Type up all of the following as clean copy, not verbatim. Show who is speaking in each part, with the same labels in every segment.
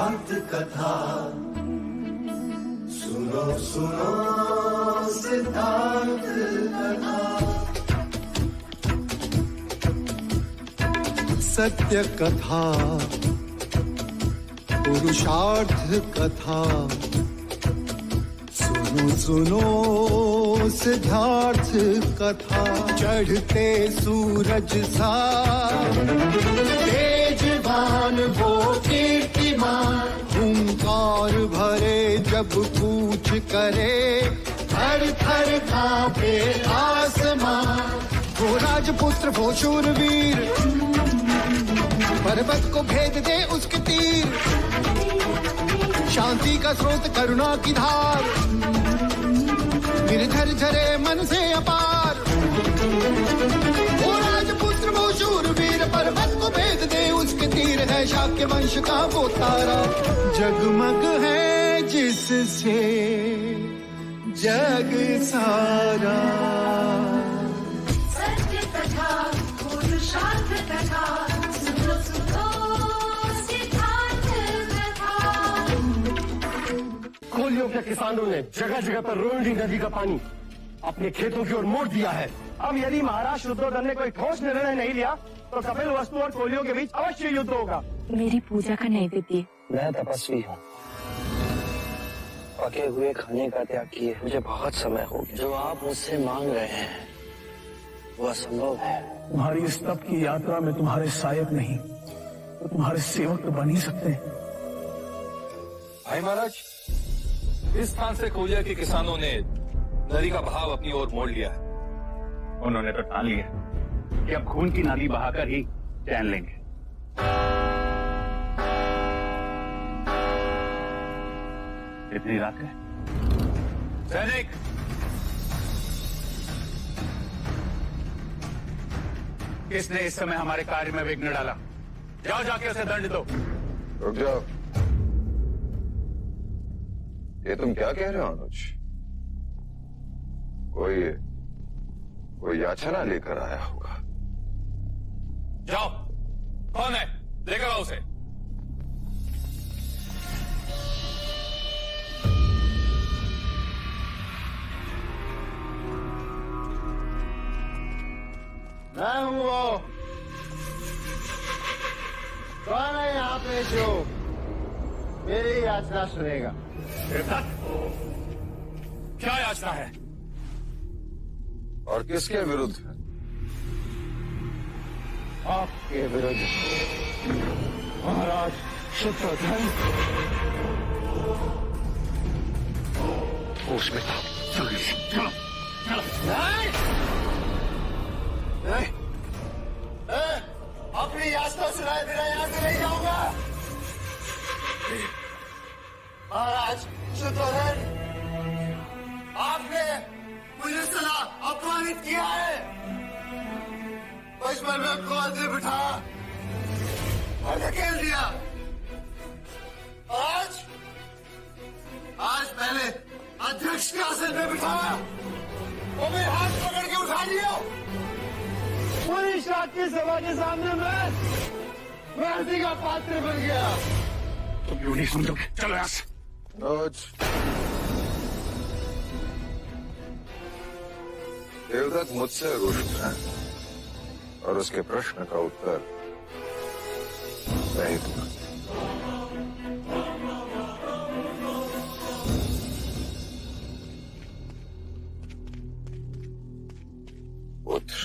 Speaker 1: पुरुषार्थ कथा सुनो सुनो सिद्धार्थ कथा।
Speaker 2: सत्य कथा पुरुषार्थ कथा सुनो सुनो सिद्धार्थ कथा। चढ़ते सूरज सा तेजवान वो कीर्तिमान, हुंकार भरे जब कूच करे, थर थर कांपे आसमान। वो राजपुत्र वो शूरवीर, पर्वत को भेद दे उसके तीर, शांति का स्रोत करुणा की धार, निर्झर झरे मन से अपार। वो राजपुत्र वो शूरवीर, पर्वत को भेद दे उसके तीर, है शाक्य वंश का वो तारा, जगमग है जिससे जग सारा।
Speaker 3: सत्य कथा पुरुषार्थ कथा सुनो सुनो सिद्धार्थ कथा।
Speaker 4: कोलियों के किसानों ने जगह जगह पर रोहिणी नदी का पानी अपने खेतों की ओर मोड़ दिया है। अब यदि महाराष्ट्र रुद्रोधन ने कोई ठोस निर्णय नहीं लिया तो कपिल वस्तु और कोलियों के बीच अवश्य युद्ध होगा।
Speaker 5: मेरी पूजा का नैवेद्य।
Speaker 6: मैं तपस्वी हूँ, पके हुए खाने का त्याग किए मुझे बहुत समय हो गया। जो आप मुझसे मांग रहे हैं वो असंभव है।
Speaker 7: तुम्हारी इस तप की यात्रा में तुम्हारे सहायक नहीं तो तुम्हारे सेवक तो बन ही सकते हैं।
Speaker 8: भाई महाराज, इस स्थान से कोलिया के किसानों ने नदी का बहाव अपनी ओर मोड़ लिया है।
Speaker 9: उन्होंने तो ठान लिया कि अब खून की नदी बहाकर ही चैन लेंगे। इतनी रात है।
Speaker 8: सैनिक,
Speaker 9: किसने इस समय हमारे कार्य में विघ्न डाला? जाओ जाके उसे दंड दो।
Speaker 10: रुक जाओ, ये तुम क्या कह रहे हो अनुज? कोई याचना लेकर आया होगा।
Speaker 8: जाओ, कौन है? लेकर आओ उसे।
Speaker 4: मैं हूँ वो। कौन है यहाँ पे जो मेरी याचना सुनेगा?
Speaker 8: क्या याचना है?
Speaker 10: और किसके विरुद्ध है?
Speaker 4: आपके विरुद्ध महाराज शुद्धोधन।
Speaker 9: होश में था। चलो चलो
Speaker 4: नहीं, अपनी याचना सुनाए बिना यहाँ से नहीं जाऊंगा। महाराज शुद्धोधन, आपने मुझे सला अपमानित किया है। बचपन में गोद में बिठा और धकेल दिया। आज पहले अध्यक्ष के आसन पे बिठाया, वो मेरे हाथ पकड़ के उठा लिया। पूरी शाक्य सभा के सामने मैं मर्जी का पात्र बन गया।
Speaker 9: तुम क्यों नहीं समझोगे? चलो यहाँ से।
Speaker 10: देवदत्त मुझसे रुष्ट है और उसके प्रश्न का उत्तर नहीं दूंगा। पुत्र,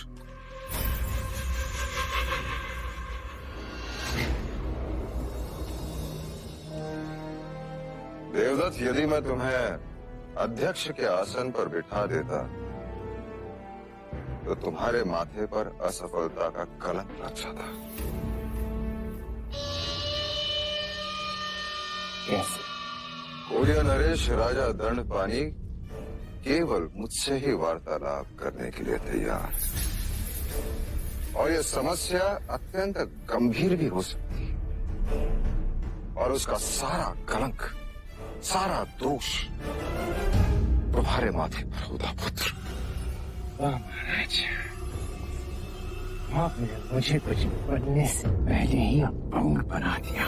Speaker 10: देवदत्त, यदि मैं तुम्हें अध्यक्ष के आसन पर बिठा देता तो तुम्हारे माथे पर असफलता का कलंक लग जाता।
Speaker 6: कैसे?
Speaker 10: कोलिया नरेश राजा दंडपानी केवल मुझसे ही वार्तालाप करने के लिए तैयार, और यह समस्या अत्यंत गंभीर भी हो सकती है, और उसका सारा कलंक, सारा दोष तुम्हारे माथे पर होगा पुत्र।
Speaker 6: महाराज, आपने मुझे कुछ बनने से पहले ही अपंग बना दिया।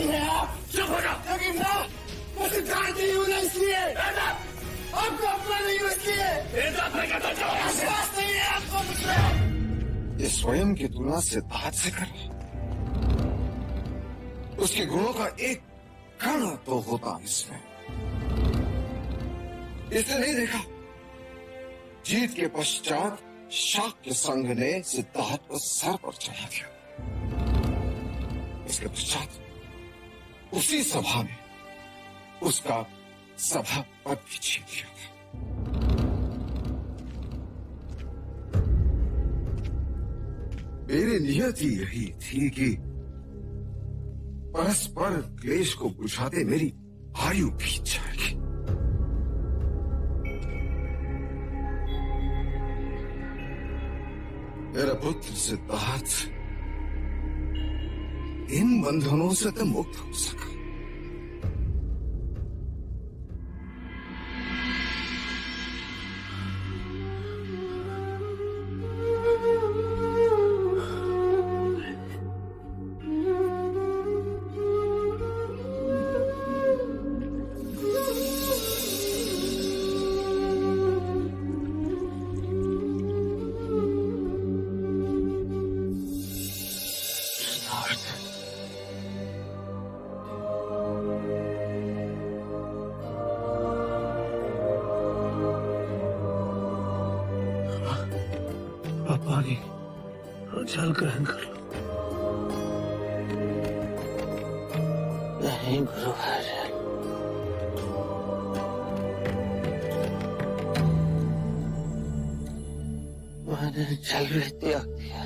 Speaker 7: है आप, चुप हो जाओ। लेकिन ना, मैं सिद्धार्थ नहीं हूं ना इसलिए, आपको अपना नहीं हूं इसलिए, विश्वास नहीं है आपको मुझसे।
Speaker 10: ये स्वयं की तुलना सिद्धार्थ से कर रहा, उसके गुणों का एक कण तो होता इसमें। इसने नहीं देखा, जीत के पश्चात शाक्य संघ ने सिद्धार्थ को सर पर चढ़ा दिया। इसके पश्चात उसी सभा में उसका सभा पद भी छीन लिया था। मेरी नियति यही थी कि परस्पर क्लेश को बुझाते मेरी आयु बीत जाएगी। मेरा पुत्र सिद्धार्थ इन बंधनों से तो मुक्त हो सका।
Speaker 7: पानी और जल ग्रहण कर लो।
Speaker 6: नहीं गुरुवर, मैंने जल भी त्याग दिया।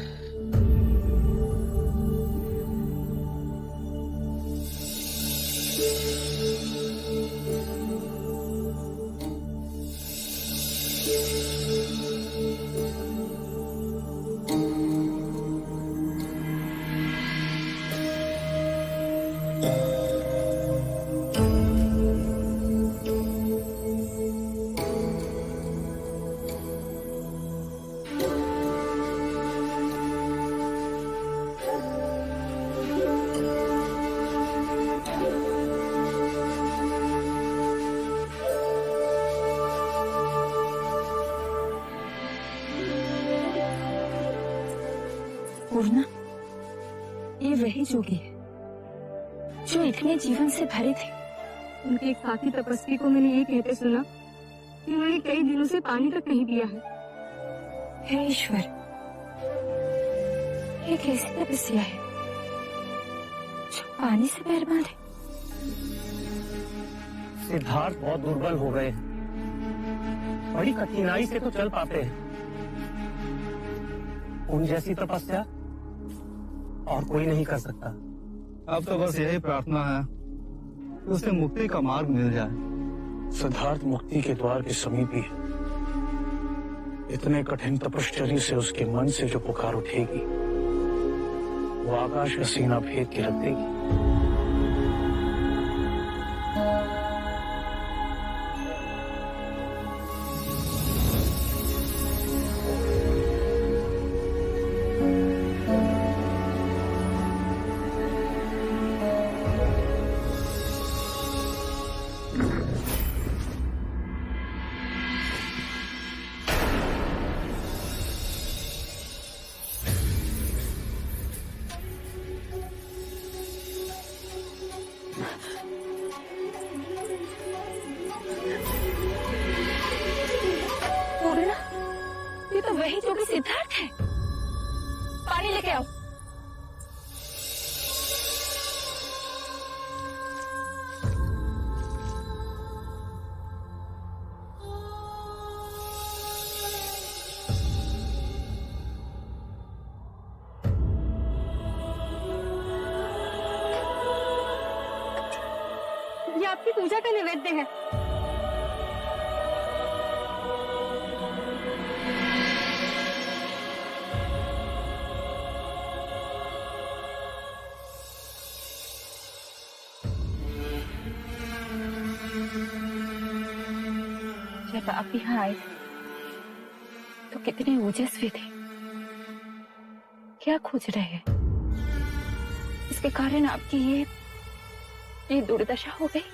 Speaker 5: पूर्णा, ये वही जोगी है जो इतने जीवन से भरे थे।
Speaker 11: उनके एक साथी तपस्वी को मैंने ये कहते सुना कि उन्होंने कई दिनों से पानी तक नहीं पिया है।
Speaker 5: हे ईश्वर, ये कैसी तपस्या है जो पानी से पैर बांधे?
Speaker 4: सिद्धार्थ बहुत दुर्बल हो गए, बड़ी कठिनाई से तो चल पाते हैं। उन जैसी तपस्या और कोई नहीं कर सकता।
Speaker 12: अब तो बस यही प्रार्थना है कि उसे मुक्ति का मार्ग मिल जाए।
Speaker 7: सिद्धार्थ मुक्ति के द्वार के समीप ही है। इतने कठिन तपश्चर्या से उसके मन से जो पुकार उठेगी वो आकाश का सीना भेद के रख देगी।
Speaker 5: ये तो वही जोगी सिद्धार्थ है। पानी लेके आओ।
Speaker 11: ये आपकी पूजा का नैवेद्य है।
Speaker 5: जब आप यहाँ आए तो कितने ओजस्वी थे। क्या खोज रहे हैं? जिसके कारण आपकी ये दुर्दशा हो गई।